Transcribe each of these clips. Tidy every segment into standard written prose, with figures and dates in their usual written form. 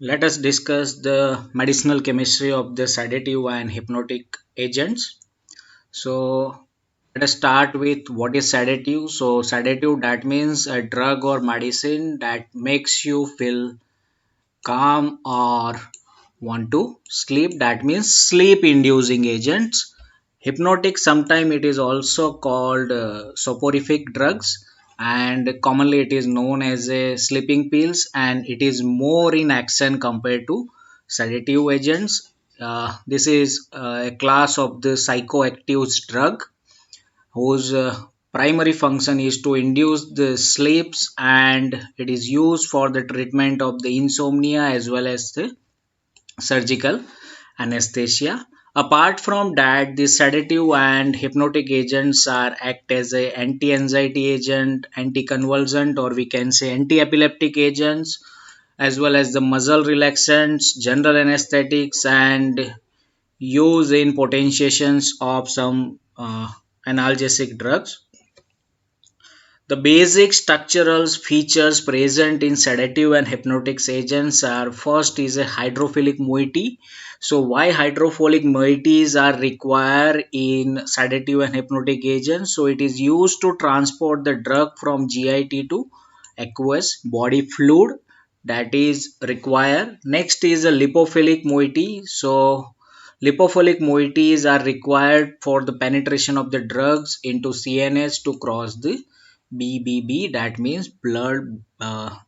Let us discuss the medicinal chemistry of the sedative and hypnotic agents. So, let us start with what is sedative. So, sedative that means a drug or medicine that makes you feel calm or want to sleep. That means sleep inducing agents. Hypnotic, sometimes it is also called soporific drugs, and commonly it is known as a sleeping pills, and it is more in action compared to sedative agents. This is a class of the psychoactive drug whose primary function is to induce the sleeps, and it is used for the treatment of the insomnia as well as the surgical anesthesia. Apart from that, the sedative and hypnotic agents are act as a anti-anxiety agent, anti-convulsant, or we can say anti-epileptic agents, as well as the muscle relaxants, general anesthetics, and use in potentiations of some analgesic drugs. The basic structural features present in sedative and hypnotic agents are: first is a hydrophilic moiety. So why hydrophilic moieties are required in sedative and hypnotic agents? So it is used to transport the drug from GIT to aqueous body fluid, that is required. Next is a lipophilic moiety. So lipophilic moieties are required for the penetration of the drugs into CNS to cross the BBB, that means blood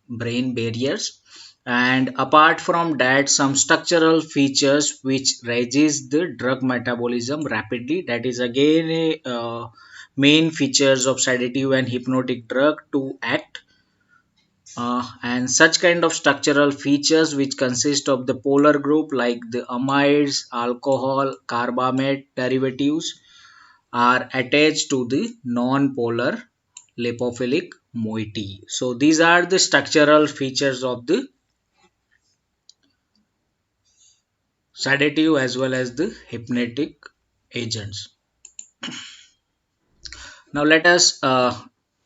brain barriers. And apart from that, some structural features which raises the drug metabolism rapidly, that is again a main features of sedative and hypnotic drug to act. And such kind of structural features which consist of the polar group like the amides, alcohol, carbamate derivatives are attached to the non-polar lipophilic moiety. So these are the structural features of the sedative as well as the hypnotic agents. Now let us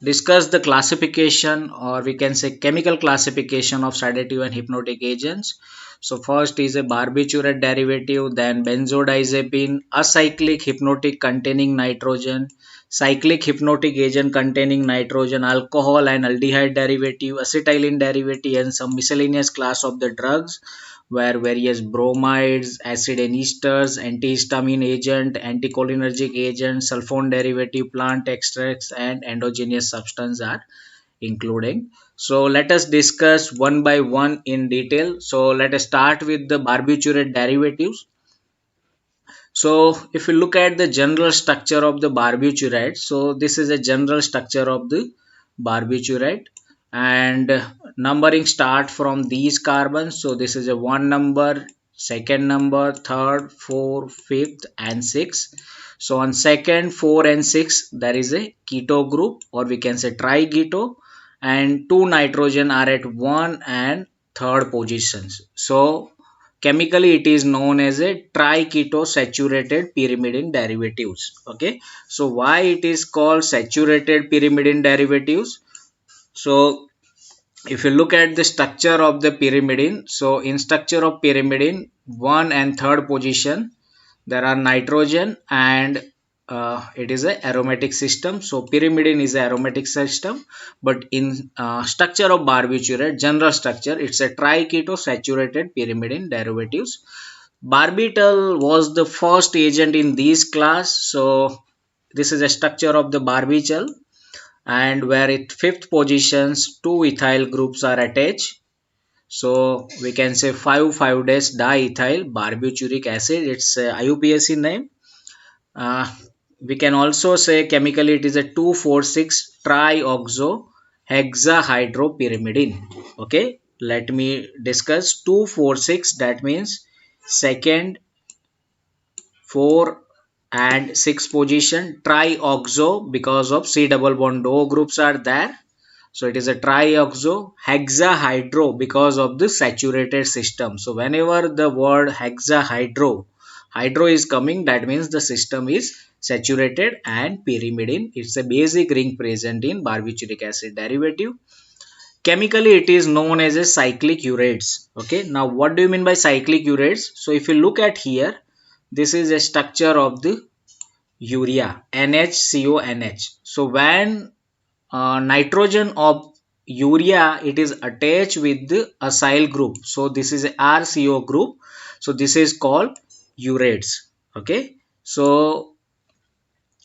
discuss the classification, or we can say chemical classification of sedative and hypnotic agents. So first is a barbiturate derivative, then benzodiazepine, acyclic hypnotic containing nitrogen, cyclic hypnotic agent containing nitrogen, alcohol and aldehyde derivative, acetylene derivative, and some miscellaneous class of the drugs where various bromides, acid and esters, antihistamine agent, anticholinergic agent, sulfone derivative, plant extracts, and endogenous substance are including. So let us discuss one by one in detail. So let us start with the barbiturate derivatives. So if you look at the general structure of the barbiturate, so this is a general structure of the barbiturate, and numbering start from these carbons. So this is a one number, second number, third, fourth, fifth, and sixth. So on second, four, and six, there is a keto group, or we can say triketo, and two nitrogen are at one and third positions. So chemically it is known as a triketo saturated pyrimidine derivatives. Okay, so why it is called saturated pyrimidine derivatives? So if you look at the structure of the pyrimidine, so in structure of pyrimidine, one and third position there are nitrogen, and it is a aromatic system. So pyrimidine is a aromatic system, but in structure of barbiturate, general structure, it's a triketo saturated pyrimidine derivatives. Barbital was the first agent in this class. So this is a structure of the barbital, and where at fifth positions two ethyl groups are attached. So we can say 5 days diethyl barbituric acid. It's a IUPAC name. Uh, we can also say chemically it is a 2,4,6 trioxo hexahydropyrimidine. Okay, let me discuss 2,4,6. That means second, 4 and 6 position trioxo, because of C double bond O groups are there. So it is a trioxo hexahydro because of the saturated system. So whenever the word hexahydro, hydro is coming, that means the system is saturated. And pyrimidine, it's a basic ring present in barbituric acid derivative. chemically it is known as a cyclic urates. Okay, now what do you mean by cyclic urates? So if you look at here, this is a structure of the urea, NHCONH. So when nitrogen of urea, it is attached with the acyl group, so this is a RCO group, so this is called urates. Okay, so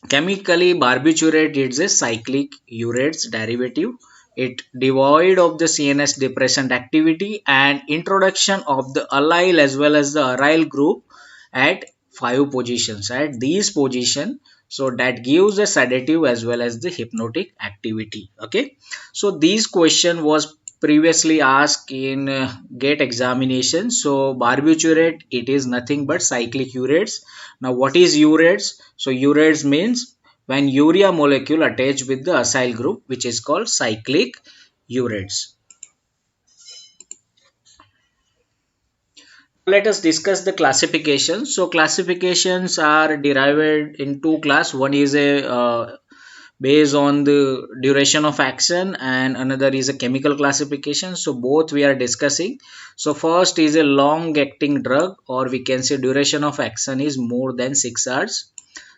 chemically, barbiturate is a cyclic urates derivative. It devoid of the CNS depressant activity and introduction of the allyl as well as the aryl group at 5 positions. At these position, so that gives a sedative as well as the hypnotic activity. Okay, so this question was previously asked in GATE examination. So barbiturate, it is nothing but cyclic urates. Now what is urates? So urates means when urea molecule attached with the acyl group, which is called cyclic urates. Let us discuss the classification. So classifications are derived in two class. One is a based on the duration of action and another is a chemical classification. So both we are discussing. So first is a long acting drug, or we can say duration of action is more than 6 hours.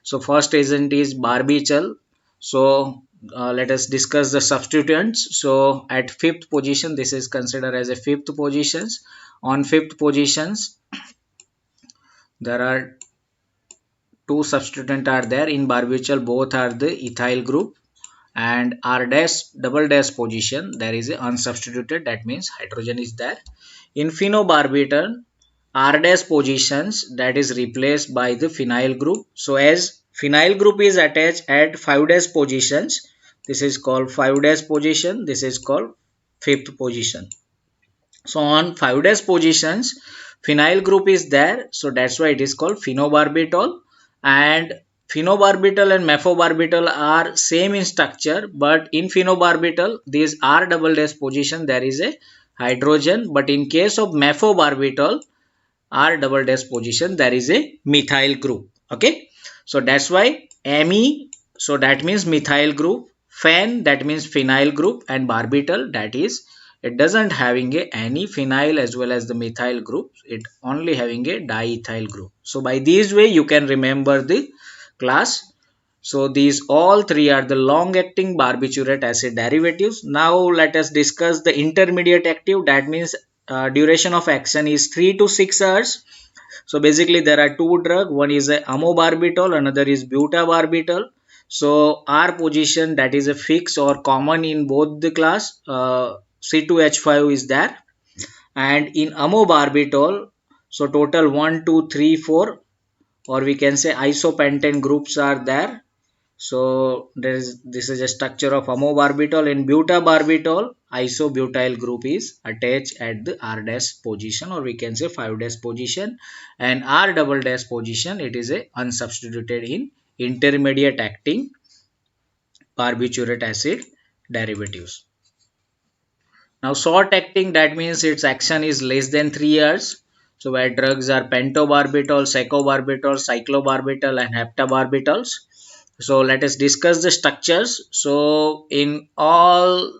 So first agent is barbital. So let us discuss the substituents. So at fifth position, this is considered as a fifth positions. On fifth positions, there are two substituents are there in barbital. Both are the ethyl group, and R dash double dash position there is a unsubstituted, that means hydrogen is there. In phenobarbital, R dash positions that is replaced by the phenyl group. So as phenyl group is attached at 5 dash positions, this is called 5 dash position, this is called fifth position. So on 5 dash positions, phenyl group is there, so that's why it is called phenobarbital. And phenobarbital and mephobarbital are same in structure, but in phenobarbital, these R double dash position there is a hydrogen, but in case of mephobarbital, R double dash position there is a methyl group. Okay, so that's why Me, so that means methyl group, phen that means phenyl group, and barbital that is it doesn't having a any phenyl as well as the methyl group, it only having a diethyl group. So by this way you can remember the class. So these all three are the long acting barbiturate acid derivatives. Now let us discuss the intermediate active, that means duration of action is 3 to 6 hours. So basically there are two drugs, one is a amobarbital, another is butabarbital. So R position that is a fixed or common in both the class, C2H5 is there, and in amobarbital, so total 1 2 3 4, or we can say isopentane groups are there. So this is a structure of amobarbital. In butabarbital, isobutyl group is attached at the R dash position, or we can say 5 dash position, and R double dash position it is a unsubstituted in intermediate acting barbiturate acid derivatives. Now short acting, that means its action is less than 3 hours. So where drugs are pentobarbital, secobarbital, cyclobarbital and heptabarbitals. So let us discuss the structures. So in all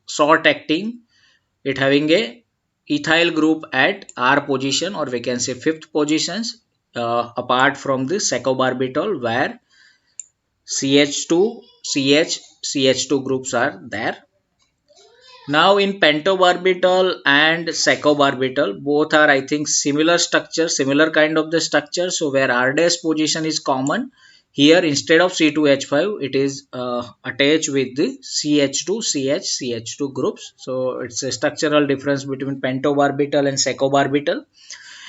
short acting, it having a ethyl group at R position, or we can say fifth positions, apart from the secobarbital where CH2, CH, CH2 groups are there. Now in pentobarbital and secobarbital, both are I think similar structure, similar kind of the structure. So where R dash position is common, here instead of C2H5, it is attached with the CH2, CH, CH2 groups. So it's a structural difference between pentobarbital and secobarbital.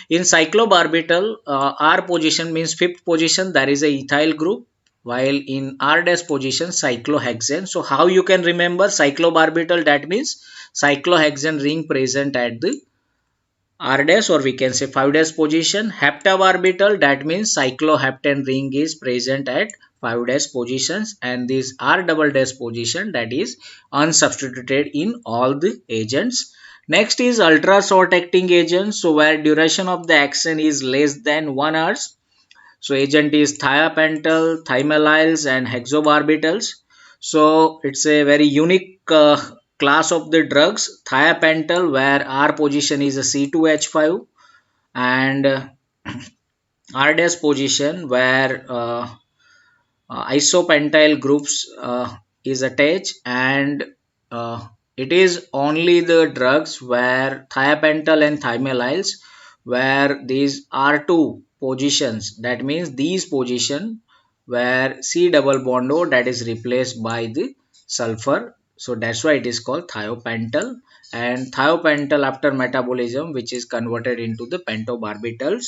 In cyclobarbital, R position means fifth position, there is a ethyl group, while in R dash position cyclohexane. So how you can remember cyclobarbital, that means cyclohexane ring present at the R dash, or we can say 5 dash position. Heptabarbital, that means cycloheptane ring is present at 5 dash positions, and this R double dash position that is unsubstituted in all the agents. Next is ultra short acting agents. So where duration of the action is less than 1 hour. So agent is thiopental, thiamylyls and hexobarbitals. So it's a very unique class of the drugs thiopental, where R position is a C2H5, and R dash position where isopentyl groups is attached, and uh, it is only the drugs where thiopental and thymelyls where these are two positions, that means these position where C double bond O that is replaced by the sulfur, so that's why it is called thiopental. And thiopental after metabolism which is converted into the pentobarbitals,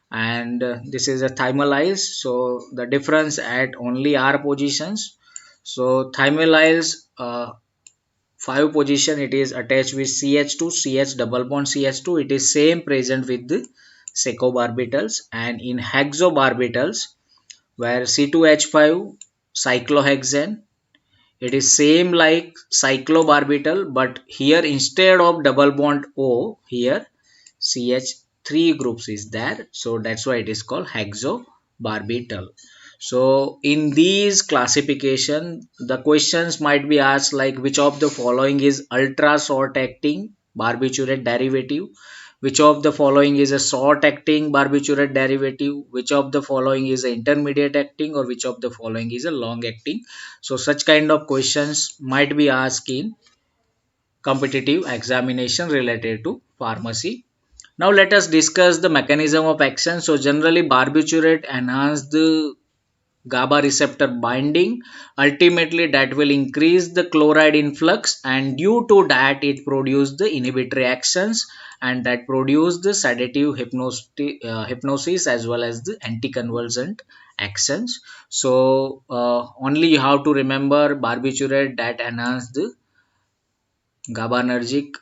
and this is a thymelyls, so the difference at only R positions. So thymelyls 5 position it is attached with CH2, CH double bond CH2, it is same present with the secobarbitals. And in hexobarbitals where C2H5 cyclohexane, it is same like cyclobarbital, but here instead of double bond O, here CH3 groups is there. So that's why it is called hexobarbital. So in these classification, the questions might be asked like which of the following is ultra short acting barbiturate derivative, which of the following is a short acting barbiturate derivative, which of the following is an intermediate acting, or which of the following is a long acting. So such kind of questions might be asked in competitive examination related to pharmacy. Now let us discuss the mechanism of action. So generally barbiturate enhance the GABA receptor binding. Ultimately that will increase the chloride influx, and due to that it produce the inhibitory actions, and that produce the sedative hypnosis as well as the anticonvulsant actions. So only you have to remember barbiturate that enhance the GABAergic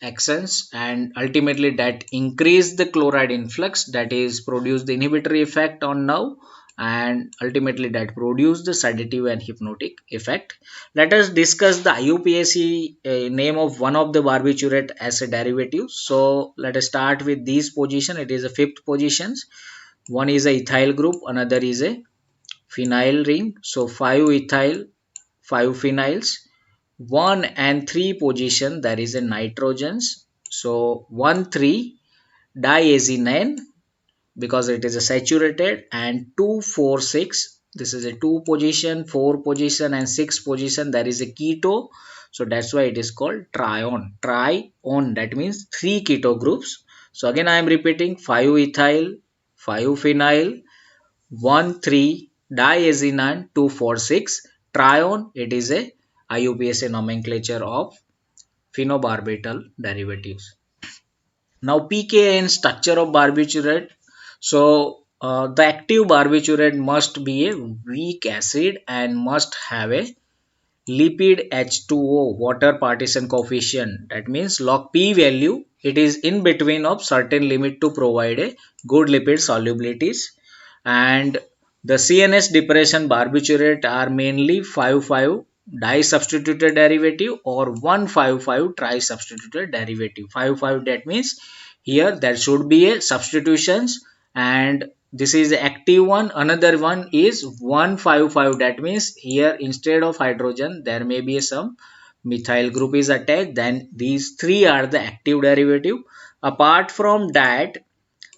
actions, and ultimately that increase the chloride influx, that is produce the inhibitory effect on nerve, and ultimately that produce the sedative and hypnotic effect. Let us discuss the IUPAC name of one of the barbiturate as a derivative. So let us start with these position. It is a fifth positions. One is a ethyl group, another is a phenyl ring. So 5 ethyl, 5 phenyls. 1 and 3 position there is a nitrogens, so 1 3 diazinine because it is a saturated, and 2 4 6, this is a 2 position, 4 position and 6 position there is a keto, so that's why it is called trione, that means 3 keto groups. So again I am repeating: 5 ethyl, 5 phenyl, 1 3 diazinine, 2 4 6 trione, it is a IUPAC nomenclature of phenobarbital derivatives. Now pKa and structure of barbiturate. So the active barbiturate must be a weak acid and must have a lipid H2O water partition coefficient, that means log P value, it is in between of certain limit to provide a good lipid solubilities. And the CNS depression barbiturate are mainly 5,5 disubstituted derivative or 1,5,5 trisubstituted derivative. 5,5 that means here there should be a substitutions, and this is the active one. Another one is 1,5,5, that means here instead of hydrogen there may be some methyl group is attached, then these three are the active derivative. Apart from that,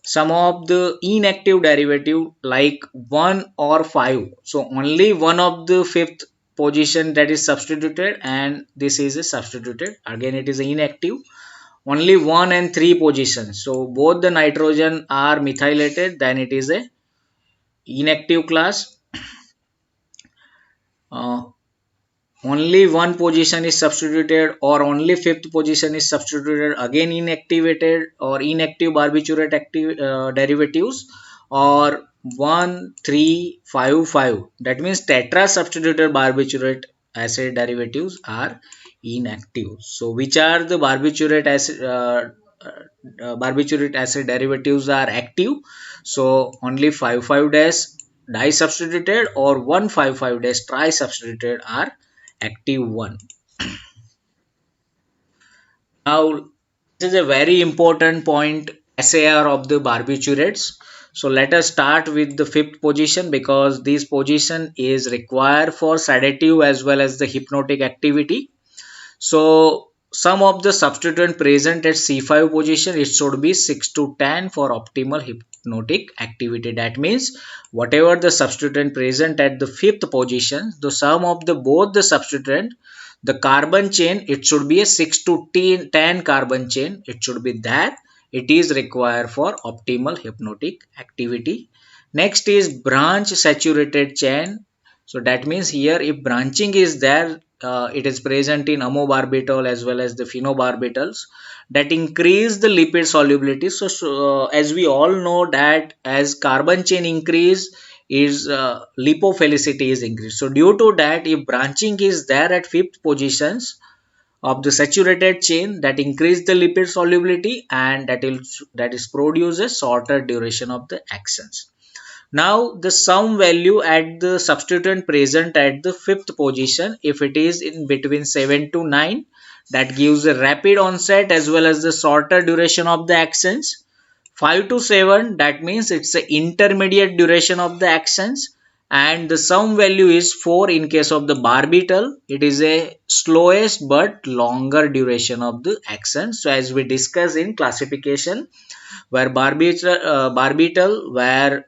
some of the inactive derivative like 1 or 5, so only one of the fifth position that is substituted, and this is a substituted, again it is inactive. Only 1 and 3 positions, so both the nitrogen are methylated, then it is a inactive class. uh, Only one position is substituted or only fifth position is substituted, again inactivated or inactive barbiturate active derivatives, or 1 3 5 5, that means tetra substituted barbiturate acid derivatives are inactive. So which are the barbiturate acid derivatives are active? So only 5,5 dash disubstituted or 1,5,5 dash trisubstituted are active one. Now this is a very important point, SAR of the barbiturates. So let us start with the fifth position because this position is required for sedative as well as the hypnotic activity. So sum of the substituent present at C5 position, it should be 6 to 10 for optimal hypnotic activity. That means whatever the substituent present at the fifth position, the sum of the both the substituent, the carbon chain, it should be a 6 to 10 carbon chain. It should be that it is required for optimal hypnotic activity. Next is branch saturated chain. So that means here if branching is there, it is present in amobarbital as well as the phenobarbitals that increase the lipid solubility. So as we all know that as carbon chain increase is lipophilicity is increased. So due to that, if branching is there at fifth positions of the saturated chain, that increase the lipid solubility and that is produce a shorter duration of the actions. Now the sum value at the substituent present at the fifth position, if it is in between 7 to 9, that gives a rapid onset as well as the shorter duration of the actions. 5 to 7, that means it's the intermediate duration of the actions, and the sum value is 4 in case of the barbital. It is a slowest but longer duration of the action. So as we discussed in classification, where barbital where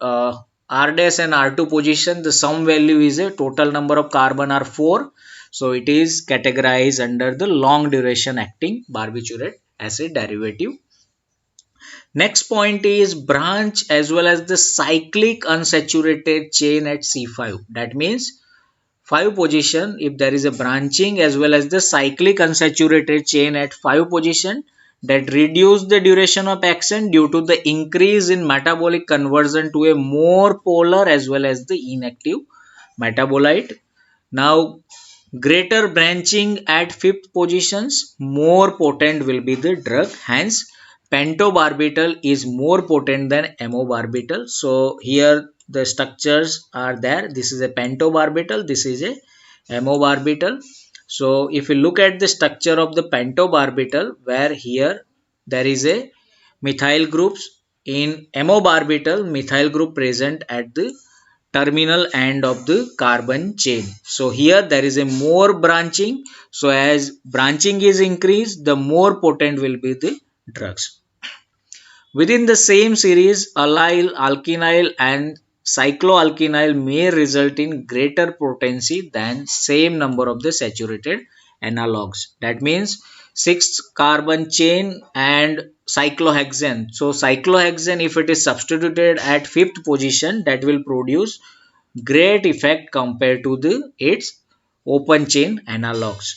R dash and R2 position, the sum value is a total number of carbon are 4. So it is categorized under the long duration acting barbiturate acid derivative. Next point is branch as well as the cyclic unsaturated chain at C5. That means 5 position, if there is a branching as well as the cyclic unsaturated chain at 5 position, that reduce the duration of action due to the increase in metabolic conversion to a more polar as well as the inactive metabolite. Now greater branching at fifth positions, more potent will be the drug. Hence pentobarbital is more potent than amobarbital. So here the structures are there. This is a pentobarbital, this is a amobarbital. So if you look at the structure of the pentobarbital, where here there is a methyl groups, in amobarbital methyl group present at the terminal end of the carbon chain. So here there is a more branching. So as branching is increased, the more potent will be the drugs. Within the same series, allyl, alkenyl and cycloalkenyl may result in greater potency than same number of the saturated analogs. That means 6 carbon chain and cyclohexane. So cyclohexane, if it is substituted at fifth position, that will produce great effect compared to the its open chain analogs.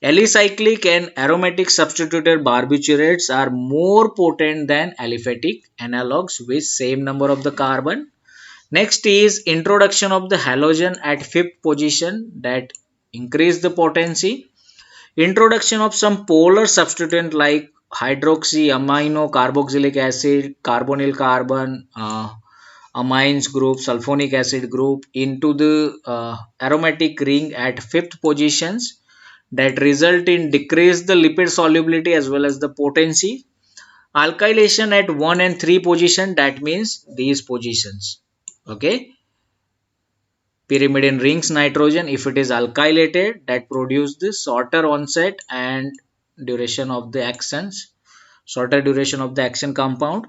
Alicyclic and aromatic substituted barbiturates are more potent than aliphatic analogs with same number of the carbon. Next is introduction of the halogen at fifth position, that increase the potency. Introduction of some polar substituent like hydroxy, amino, carboxylic acid, carbonyl carbon, amines group, sulfonic acid group into the aromatic ring at fifth positions, that result in decrease the lipid solubility as well as the potency. Alkylation at 1 and 3 position, that means these positions. Okay. Pyrimidine rings nitrogen, if it is alkylated, that produce the shorter onset and duration of the actions, shorter duration of the action compound.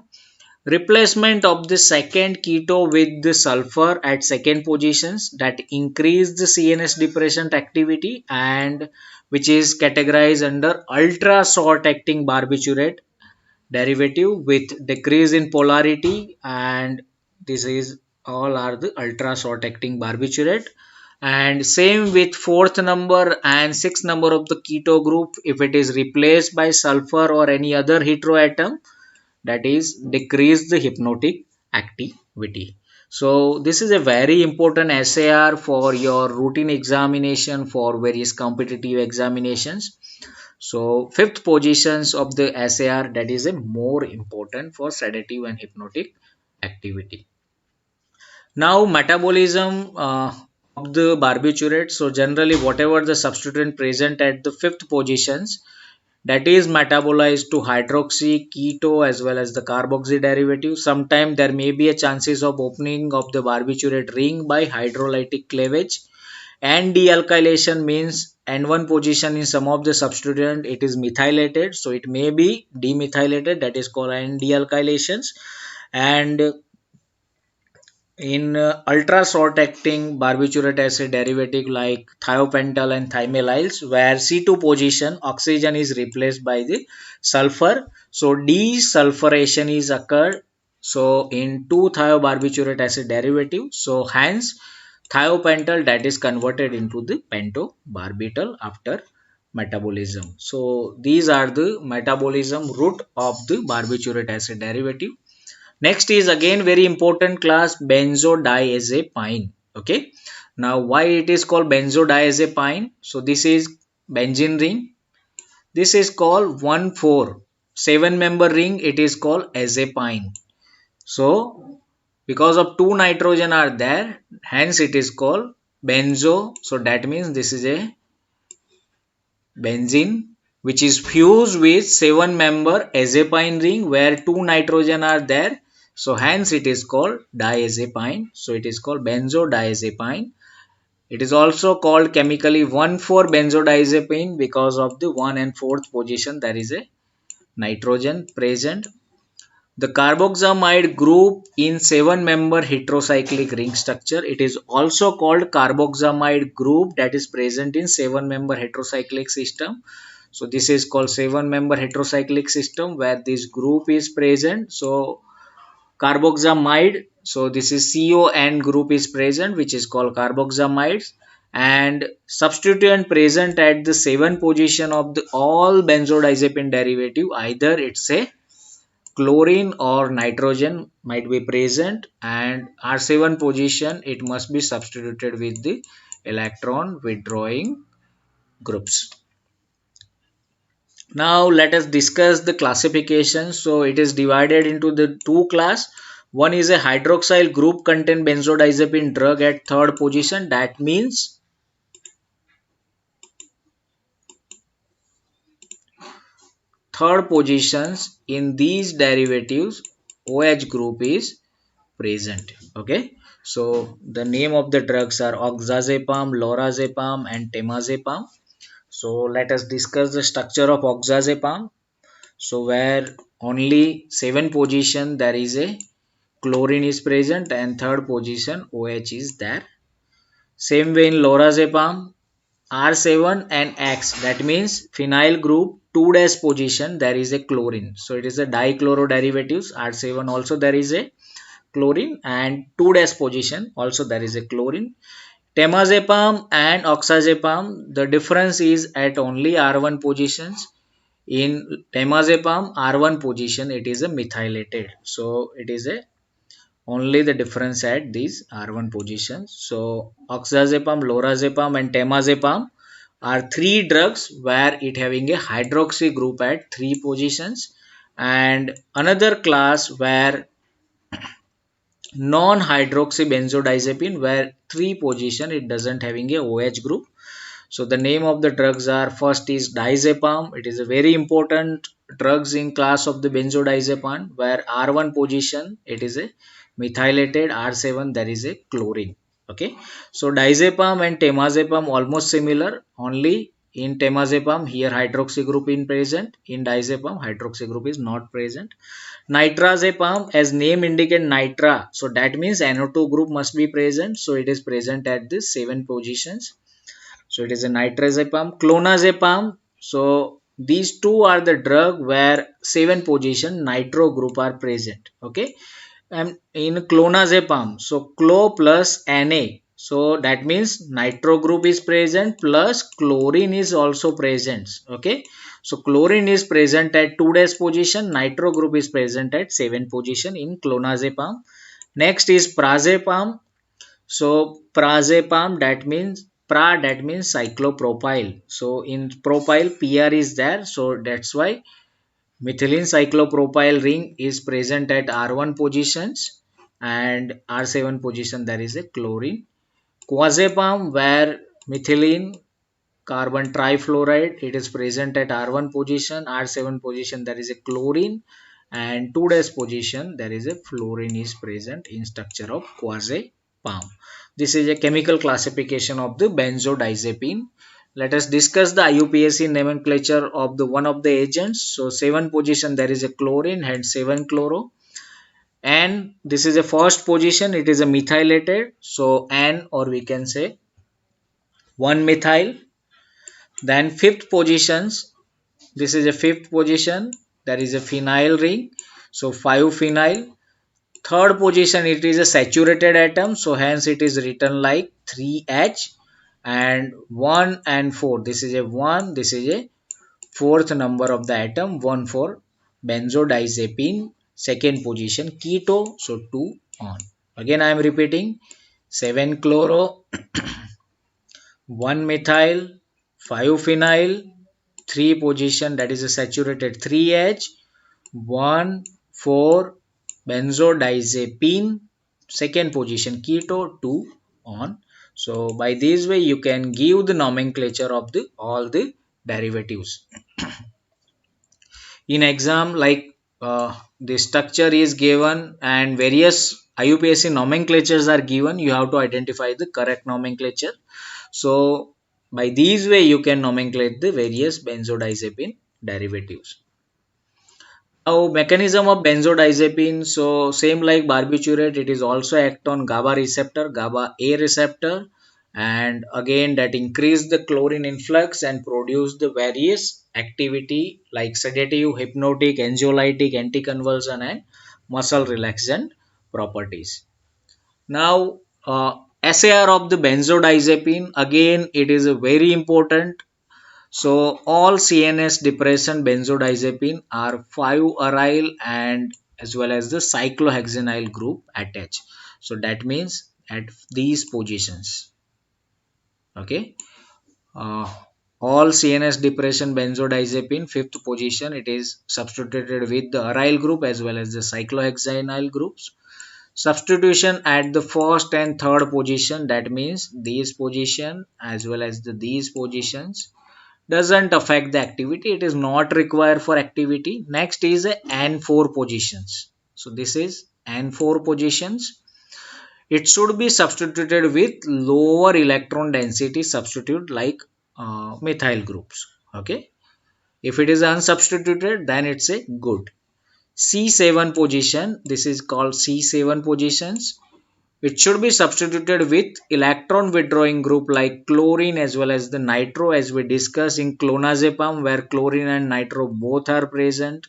Replacement of the second keto with the sulfur at second positions, that increase the CNS depressant activity and which is categorized under ultra short acting barbiturate derivative with decrease in polarity, and this is all are the ultra short acting barbiturate. And same with fourth number and sixth number of the keto group, if it is replaced by sulfur or any other heteroatom, that is decrease the hypnotic activity. So this is a very important SAR for your routine examination for various competitive examinations. So fifth positions of the SAR, that is a more important for sedative and hypnotic activity. Now metabolism of the barbiturate. So generally whatever the substituent present at the fifth positions, that is metabolized to hydroxy, keto as well as the carboxy derivative. Sometimes there may be a chances of opening of the barbiturate ring by hydrolytic cleavage, And dealkylation means N1 position in some of the substituent it is methylated, so it may be demethylated, that is called N dealkylations. And in ultra short acting barbiturate acid derivative like thiopental and thiamellyls, where C2 position oxygen is replaced by the sulfur, so desulfuration is occurred. So in 2-thiobarbiturate acid derivative, so hence thiopental that is converted into the pentobarbital after metabolism. So these are the metabolism route of the barbiturate acid derivative. Next is again very important class, benzodiazepine. Okay. Now why it is called benzodiazepine? So this is benzene ring. This is called 1,4. 7-member ring, it is called azepine. So because of two nitrogen are there, hence it is called benzo. So that means this is a benzene which is fused with 7-member azepine ring where two nitrogen are there, so hence it is called diazepine. So it is called benzodiazepine. It is also called chemically 1,4 benzodiazepine because of the 1 and 4th position there is a nitrogen present. The carboxamide group in 7-member heterocyclic ring structure, it is also called carboxamide group that is present in 7-member heterocyclic system. So this is called 7-member heterocyclic system where this group is present. So carboxamide, so this is CON group is present which is called carboxamides, and substituent present at the 7 position of the all benzodiazepine derivative, either it's a chlorine or nitrogen might be present, and R7 position it must be substituted with the electron withdrawing groups. Now let us discuss the classification. So it is divided into the two class. One is a hydroxyl group contain benzodiazepine drug at third position, that means third positions in these derivatives OH group is present. Okay, so the name of the drugs are oxazepam, lorazepam and temazepam. So let us discuss the structure of oxazepam. So where only 7 position there is a chlorine is present and third position OH is there. Same way in lorazepam, R7 and X, that means phenyl group 2 dash position there is a chlorine. So it is a dichloro derivatives. R7 also there is a chlorine, and 2 dash position also there is a chlorine. Temazepam and oxazepam, the difference is at only R1 positions. In temazepam R1 position it is a methylated, so it is a only the difference at these R1 positions. So oxazepam, lorazepam and temazepam are three drugs where it having a hydroxy group at 3 positions, and another class where non-hydroxybenzodiazepine where 3 position it doesn't having a OH group. So the name of the drugs are, first is diazepam. It is a very important drugs in class of the benzodiazepine where R1 position it is a methylated, R7 there is a chlorine. Okay, so diazepam and temazepam almost similar, only in temazepam here hydroxy group in present, in diazepam hydroxy group is not present. Nitrazepam, as name indicate nitra, so that means NO2 group must be present, so it is present at the 7 positions. So it is a nitrazepam. Clonazepam, so these two are the drug where 7 position nitro group are present. Okay, and in clonazepam, so clo plus Na, so that means nitro group is present plus chlorine is also present. Okay, so chlorine is present at 2 dash position, nitro group is present at 7 position in clonazepam. Next is prazepam. So prazepam, that means pra, that means cyclopropyl. So in propyl PR is there, so that's why methylene cyclopropyl ring is present at R1 positions, and R7 position there is a chlorine. Quazepam, where methylene carbon trifluoride it is present at R1 position, R7 position there is a chlorine, and 2 dash position there is a fluorine is present in structure of quasi. benzodiazepam. This is a chemical classification of the benzodiazepine. Let us discuss the IUPAC nomenclature of the one of the agents. So 7 position there is a chlorine and 7 chloro, and this is a first position, it is a methylated, so N, or we can say 1 methyl. Then fifth positions, this is a fifth position, there is a phenyl ring, so 5 phenyl. Third position, it is a saturated atom, so hence it is written like 3H. And 1 and 4, this is a 1, this is a fourth number of the atom, 1 for benzodiazepine. Second position keto, so 2 on. Again I am repeating, 7 chloro, 1 methyl, 5 phenyl, 3 position, that is a saturated 3H, 1 4 benzodiazepine, second position keto, 2 on. So by this way you can give the nomenclature of the all the derivatives. In exam, like the structure is given and various IUPAC nomenclatures are given, you have to identify the correct nomenclature. So by these way you can nomenclate the various benzodiazepine derivatives. Now mechanism of benzodiazepine, so same like barbiturate, it is also act on GABA receptor, GABA A receptor, and again that increase the chlorine influx and produce the various activity like sedative, hypnotic, anxiolytic, anticonvulsant and muscle relaxant properties. Now SAR of the benzodiazepine, again it is a very important. So all CNS depression benzodiazepine are 5-aryl and as well as the cyclohexenyl group attached. So that means at these positions. Okay. Uh, all CNS depression benzodiazepine fifth position, it is substituted with the aryl group as well as the cyclohexenyl groups. Substitution at the first and third position, that means these position as well as these positions doesn't affect the activity, it is not required for activity. Next is a N4 positions, so this is N4 positions, it should be substituted with lower electron density substitute like methyl groups. Okay, if it is unsubstituted then it's a good. C7 position, this is called C7 positions, it should be substituted with electron withdrawing group like chlorine as well as the nitro, as we discussed in clonazepam where chlorine and nitro both are present.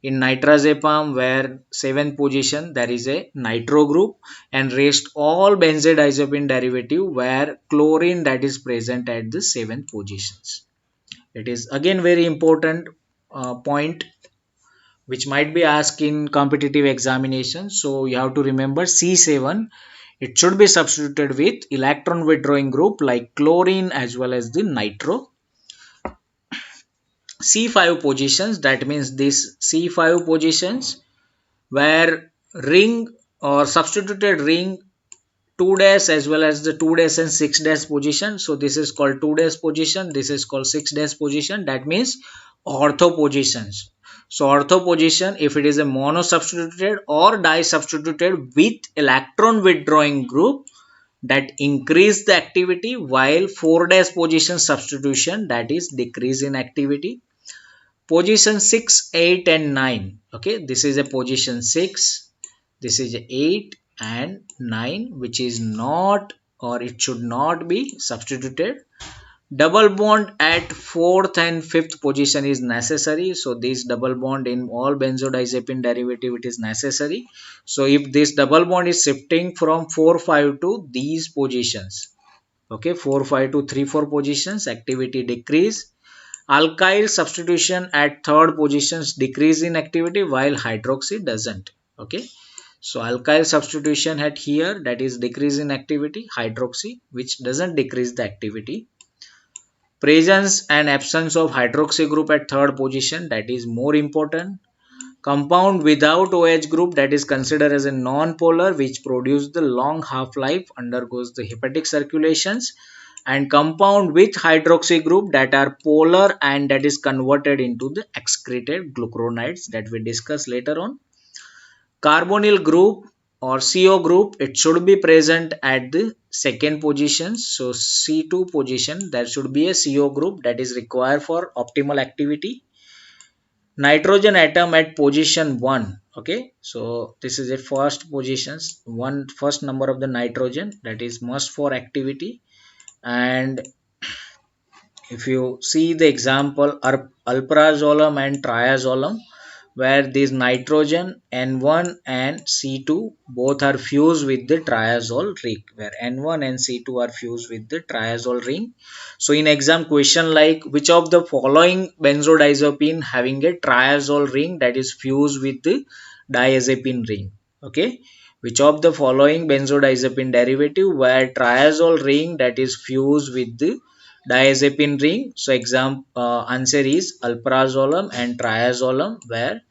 In nitrazepam where 7th position there is a nitro group, and rest all benzodiazepine derivative where chlorine that is present at the 7th positions. It is again very important point which might be asked in competitive examination. So you have to remember C7, it should be substituted with electron withdrawing group like chlorine as well as the nitro. C5 positions, that means this C5 positions where ring or substituted ring 2 days as well as the 2 days and 6 days position. So this is called 2 days position, this is called 6 days position, that means ortho positions. So ortho position, if it is a mono substituted or di substituted with electron withdrawing group, that increase the activity, while 4 days position substitution, that is decrease in activity. Position 6, 8 and 9. Okay, this is a position 6, this is 8 and 9, which is not or it should not be substituted. Double bond at 4th and 5th position is necessary. So this double bond in all benzodiazepine derivative it is necessary. So if this double bond is shifting from 4 5 to these positions, okay, 4 5 to 3 4 positions, activity decrease. Alkyl substitution at third positions decrease in activity while hydroxy doesn't. Okay, so alkyl substitution at here, that is decrease in activity, hydroxy which doesn't decrease the activity. Presence and absence of hydroxy group at third position, that is more important. Compound without OH group, that is considered as a non-polar, which produce the long half-life, undergoes the hepatic circulations. And compound with hydroxy group that are polar and that is converted into the excreted glucuronides that we discuss later on. Carbonyl group or CO group, it should be present at the second position. So C2 position, there should be a CO group that is required for optimal activity. Nitrogen atom at position 1. Okay, so this is the first positions, first number of the nitrogen that is must for activity. And if you see the example alprazolam and triazolam, where these nitrogen N1 and C2 both are fused with the triazole ring, where N1 and C2 are fused with the triazole ring. So in exam question like, which of the following benzodiazepine having a triazole ring that is fused with the diazepine ring? Okay, which of the following benzodiazepine derivative where triazole ring that is fused with the diazepine ring? So exam answer is alprazolam and triazolam, where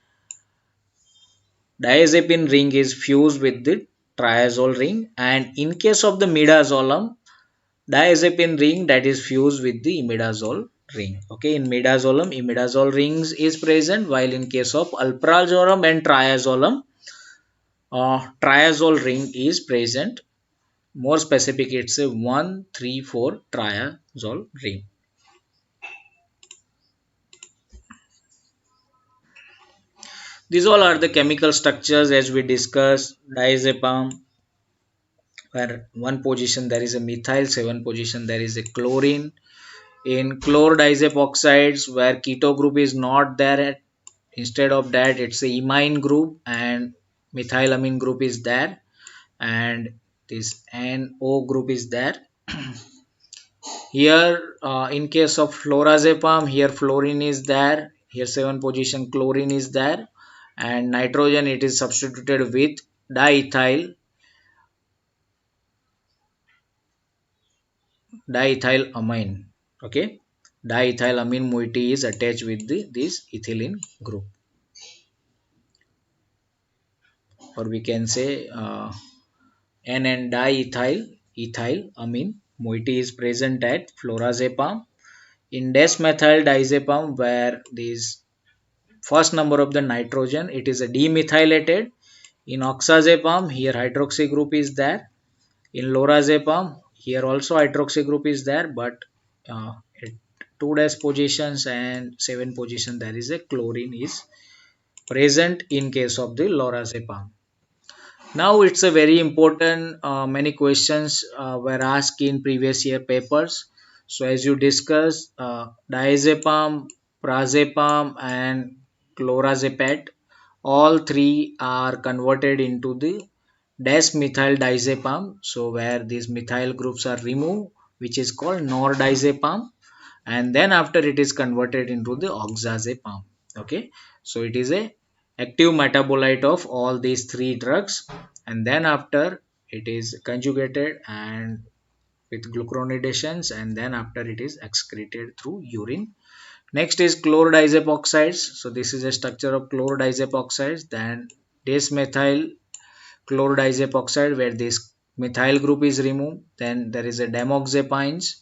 diazepine ring is fused with the triazole ring, and in case of the midazolam, diazepine ring that is fused with the imidazole ring. Okay, in midazolam, imidazole rings is present, while in case of alprazolam and triazolam, triazole ring is present. More specific, it's a 1,3,4 triazole ring. These all are the chemical structures as we discussed. Diazepam, where one position there is a methyl, seven position there is a chlorine. In chlorodiazep oxides, where keto group is not there, instead of that it's a imine group and methylamine group is there, and this NO group is there. Here in case of fluorazepam, here fluorine is there, here 7 position chlorine is there, and nitrogen it is substituted with diethyl diethylamine. Okay, diethylamine moiety is attached with this ethylene group, or we can say N and diethyl ethylamine moiety is present at fluorazepam. In desmethyl diazepam, where this first number of the nitrogen it is a demethylated. In oxazepam, here hydroxy group is there. In lorazepam, here also hydroxy group is there, but at 2 dash positions and 7 position there is a chlorine is present in case of the lorazepam. Now it's a very important, many questions were asked in previous year papers. So as you discussed, diazepam, prazepam and clorazepate, all three are converted into the desmethyl diazepam. So where these methyl groups are removed, which is called nordiazepam, and then after it is converted into the oxazepam. Okay, so it is a active metabolite of all these three drugs, and then after it is conjugated and with glucuronidations, and then after it is excreted through urine. Next is chlorodiazep oxides. So this is a structure of chlorodiazep oxides. Then desmethyl chlorodiazep oxide, where this methyl group is removed. Then there is a demoxapines,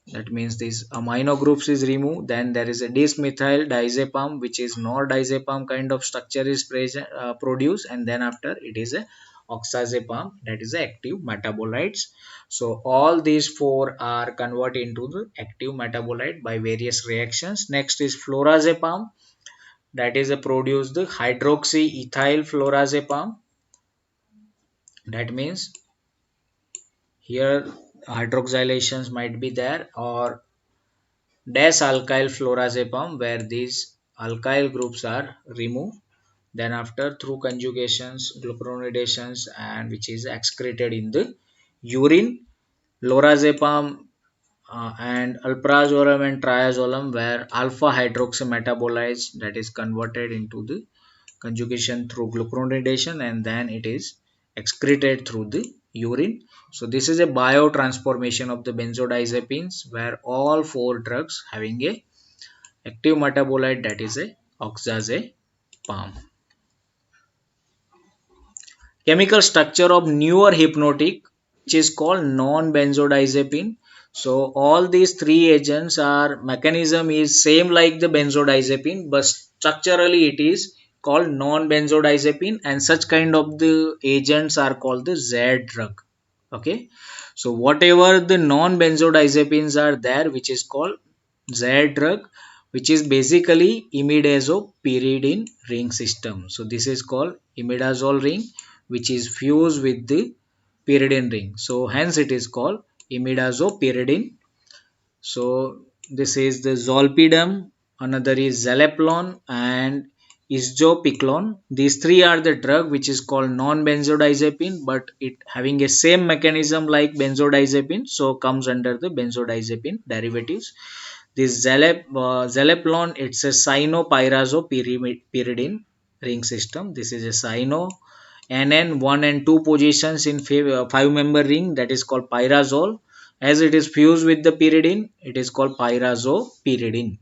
that means these amino groups is removed. Then there is a dismethyl diazepam, which is nor-diazepam kind of structure is present, produced, and then after it is a oxazepam, that is a active metabolites. So all these four are converted into the active metabolite by various reactions. Next is fluorazepam, that is a produced hydroxy ethyl fluorazepam. That means here hydroxylations might be there, or alkyl fluorazepam, where these alkyl groups are removed. Then after through conjugations, glucuronidations, and which is excreted in the urine. Lorazepam and alprazolam and triazolam, where alpha hydroxy metabolites that is converted into the conjugation through glucuronidation, and then it is excreted through the urine. So this is a biotransformation of the benzodiazepines, where all four drugs having a active metabolite, that is a oxazepam. Chemical structure of newer hypnotic, which is called non-benzodiazepine. So all these three agents are mechanism is same like the benzodiazepine, but structurally it is called non-benzodiazepine, and such kind of the agents are called the Z drug. Okay, so whatever the non-benzodiazepines are there, which is called Z drug, which is basically imidazopyridine ring system. So this is called imidazole ring, which is fused with the pyridine ring. So hence it is called imidazopyridine. So this is the zolpidem, another is zaleplon and isopiclone. These three are the drug which is called non-benzodiazepine, but it having a same mechanism like benzodiazepine, so comes under the benzodiazepine derivatives. This zaleplon, it's a cyanopyrazopyridine ring system. This is a cyano NN 1 and 2 positions in 5 member ring, that is called pyrazole. As it is fused with the pyridine, it is called pyrazopyridine.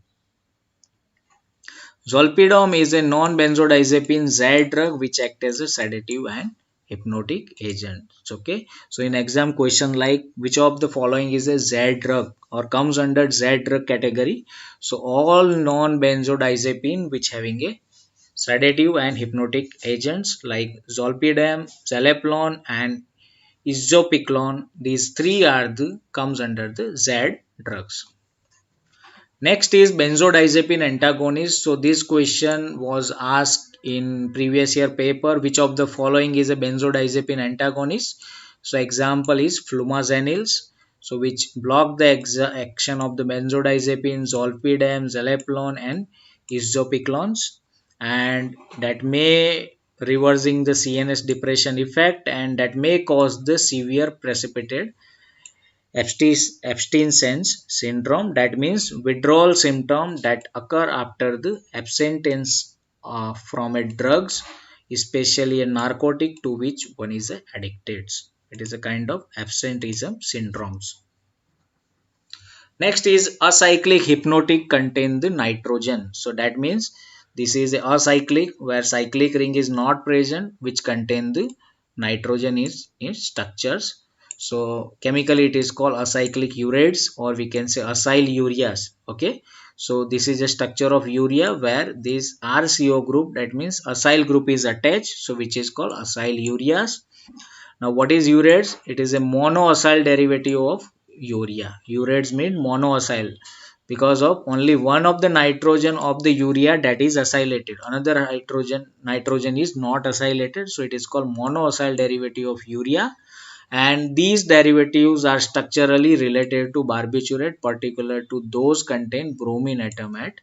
Zolpidem is a non-benzodiazepine Z drug which acts as a sedative and hypnotic agent. Okay. So in exam question like which of the following is a Z drug or comes under Z drug category? So all non-benzodiazepine which having a sedative and hypnotic agents like zolpidem, zaleplon and isopiclone. These three are the comes under the Z drugs. Next is benzodiazepine antagonist. So this question was asked in previous year paper. Which of the following is a benzodiazepine antagonist? So example is flumazenils. So which block the action of the benzodiazepine, zolpidem, zaleplon, and isopiclones, and that may reversing the CNS depression effect, and that may cause the severe precipitate abstinence syndrome, that means withdrawal symptom that occur after the abstinence from a drugs, especially a narcotic to which one is addicted. It is a kind of absenteeism syndromes. Next is acyclic hypnotic contain the nitrogen. So that means this is a acyclic where cyclic ring is not present, which contain the nitrogen is in structures. So chemically it is called acyclic urides, or we can say acyl ureas. Okay. So this is a structure of urea where this RCO group, that means acyl group, is attached. So which is called acyl ureas. Now, what is urates? It is a monoacyl derivative of urea. Urates mean monoacyl because of only one of the nitrogen of the urea that is acylated. Another nitrogen is not acylated, so it is called monoacyl derivative of urea. And these derivatives are structurally related to barbiturate, particular to those contain bromine atom at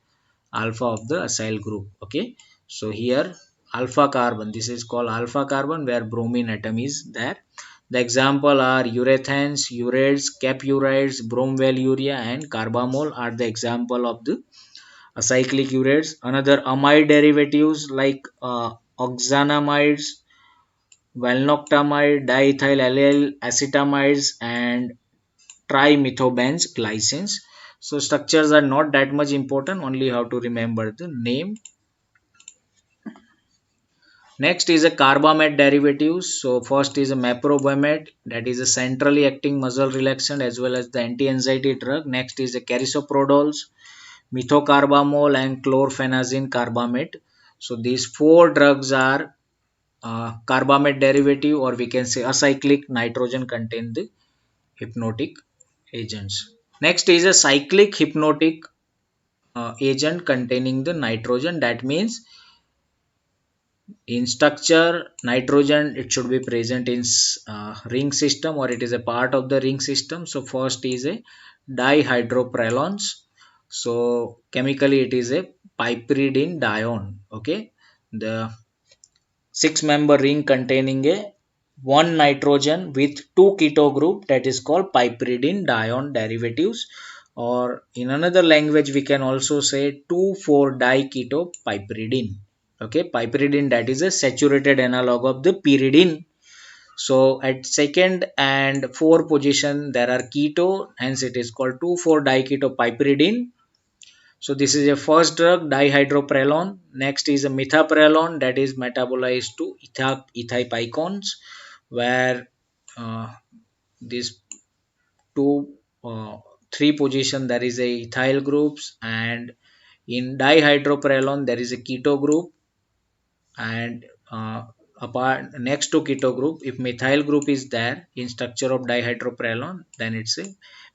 alpha of the acyl group. Okay, so here alpha carbon, this is called alpha carbon where bromine atom is there. The example are urethanes, urates, capurides, bromvaluria and carbamol are the example of the acyclic urates. Another amide derivatives like oxanamides, valnoctamide, diethyl allyl acetamides and trimethobenz glycines. So structures are not that much important, only how to remember the name. Next is a carbamate derivatives. So first is a meprobamate, that is a centrally acting muscle relaxant as well as the anti-anxiety drug. Next is a carisoprodol, methocarbamol and chlorphenazine carbamate. So these four drugs are carbamate derivative, or we can say acyclic nitrogen contain the hypnotic agents. Next is a cyclic hypnotic agent containing the nitrogen. That means in structure nitrogen it should be present in ring system, or it is a part of the ring system. So first is a dihydropralones. So chemically it is a piperidine dione. Okay, the 6 member ring containing a one nitrogen with two keto group, that is called piperidine dione derivatives, or in another language we can also say 2,4 diketo piperidine. Okay, piperidine, that is a saturated analog of the pyridine. So at second and four position there are keto, hence it is called 2,4 diketo piperidine. So this is a first drug, dihydroprelone. Next is a methylprelone, that is metabolized to ethypicones, where uh, these two, three position there is a ethyl groups, and in dihydroprelone there is a keto group. And apart next to keto group, if methyl group is there in structure of dihydroprolone, then it's a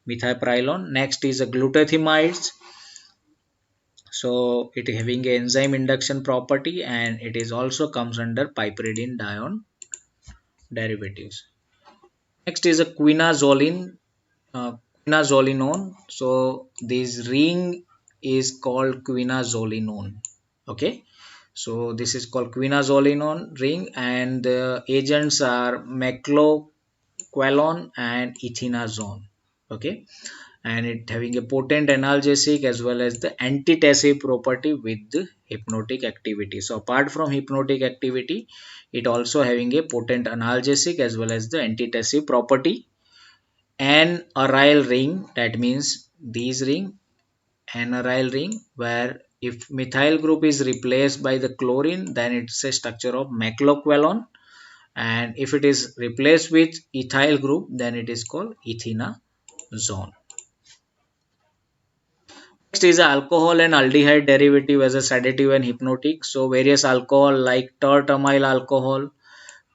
methylpyrrolone. Next is a glutamides. So it having a enzyme induction property, and it is also comes under piperidine derivatives. Next is a uh, quinazolinone. So this ring is called quinazolinone. Okay. So this is called quinazolinone ring, and the agents are mecloqualone and ethinazone. Okay, and it having a potent analgesic as well as the antitussive property with the hypnotic activity. So apart from hypnotic activity, it also having a potent analgesic as well as the antitussive property. An aryl ring, that means these ring, an aryl ring, where if methyl group is replaced by the chlorine, then it's a structure of mecloqualone, and if it is replaced with ethyl group, then it is called ethinazone. Next is alcohol and aldehyde derivative as a sedative and hypnotic. So various alcohol like tertamyl alcohol,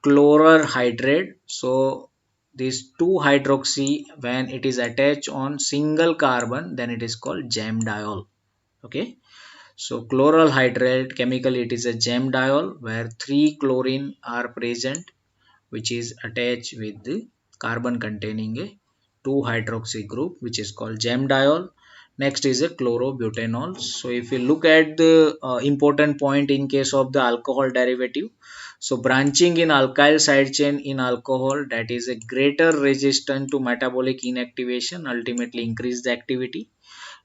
chloral hydrate. So these 2 hydroxy, when it is attached on single carbon, then it is called jamdiol. Okay. So chloral hydrate, chemically it is a jamdiol where 3 chlorine are present, which is attached with the carbon containing a 2 hydroxy group, which is called jamdiol. Next is a chlorobutanol. So if you look at the important point in case of the alcohol derivative, so branching in alkyl side chain in alcohol, that is a greater resistance to metabolic inactivation, ultimately increase the activity.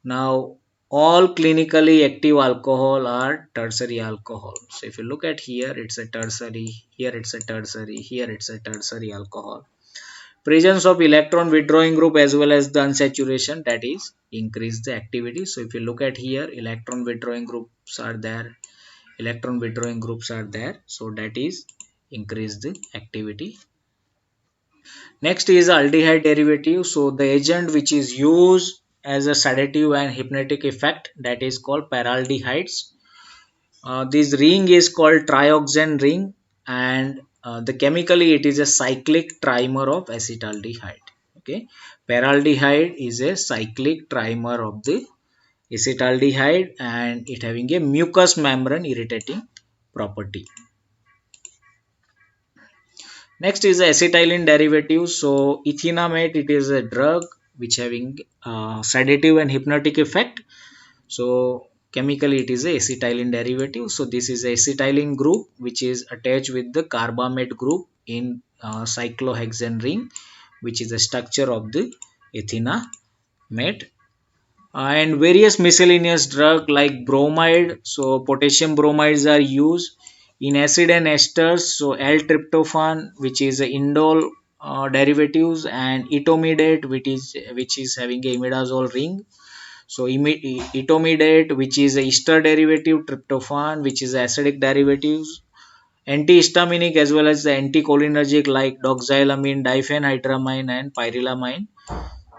Now, all clinically active alcohol are tertiary alcohol. So if you look at here, it's a tertiary, here it's a tertiary, here it's a tertiary alcohol. Presence of electron withdrawing group as well as the unsaturation, that is increase the activity. So if you look at here, electron withdrawing groups are there, electron withdrawing groups are there. So that is increase the activity. Next is aldehyde derivative. So the agent which is used as a sedative and hypnotic effect, that is called paraldehydes. This ring is called trioxane ring, and the chemically it is a cyclic trimer of acetaldehyde. Okay, paraldehyde is a cyclic trimer of the acetaldehyde, and it having a mucous membrane irritating property. Next is the acetylene derivative. So ethinamate, it is a drug which having sedative and hypnotic effect. So chemically it is a acetylene derivative. So this is a acetylene group which is attached with the carbamate group in cyclohexane ring, which is the structure of the ethinamate. And various miscellaneous drug like bromide. So potassium bromides are used in acid and esters. So L-tryptophan, which is a indole derivatives, and etomidate, which is having a imidazole ring. So etomidate, which is a ester derivative, tryptophan, which is acidic derivatives, antihistaminic as well as the anticholinergic like doxylamine, diphenhydramine, and pyrilamine.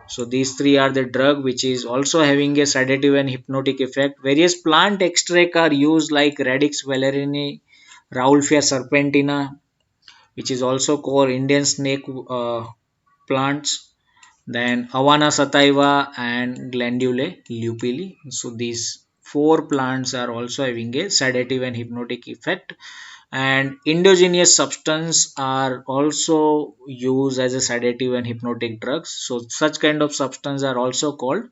So these three are the drug which is also having a sedative and hypnotic effect. Various plant extract are used like Radix valerini, Rauwolfia serpentina, which is also called Indian snake plants. Then Avana sativa and Glandule lupili. So these 4 plants are also having a sedative and hypnotic effect, and endogenous substance are also used as a sedative and hypnotic drugs. So such kind of substance are also called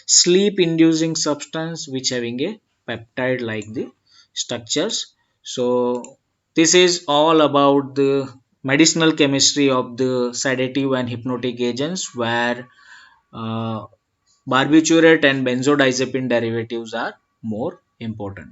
sleep inducing substance, which having a peptide like the structures. So this is all about the medicinal chemistry of the sedative and hypnotic agents, where uh, barbiturate and benzodiazepine derivatives are more important.